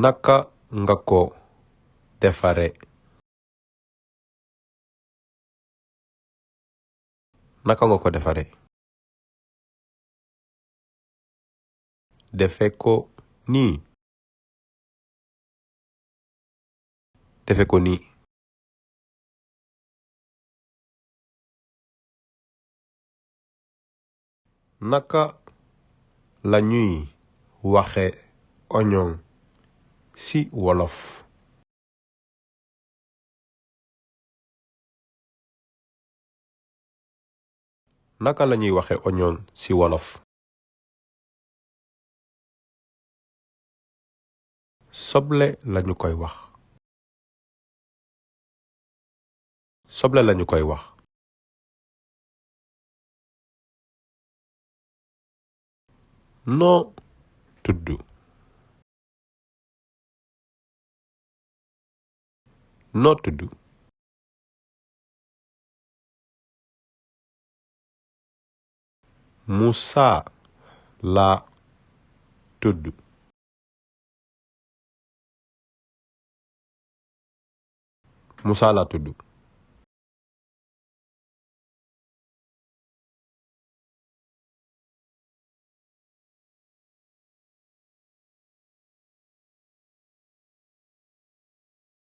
Naka nga ko defare? Naka nga ko defare? Defe ko nii. Defe ko nii. Naka la ñuy waxe oignon ci wolof? Naka la ñuy waxe oignon ci wolof? Soble lañu koy wax. Soble lañu koy wax. Noo tudd? Noo tudd? Musa laa tudd. Musa laa tudd.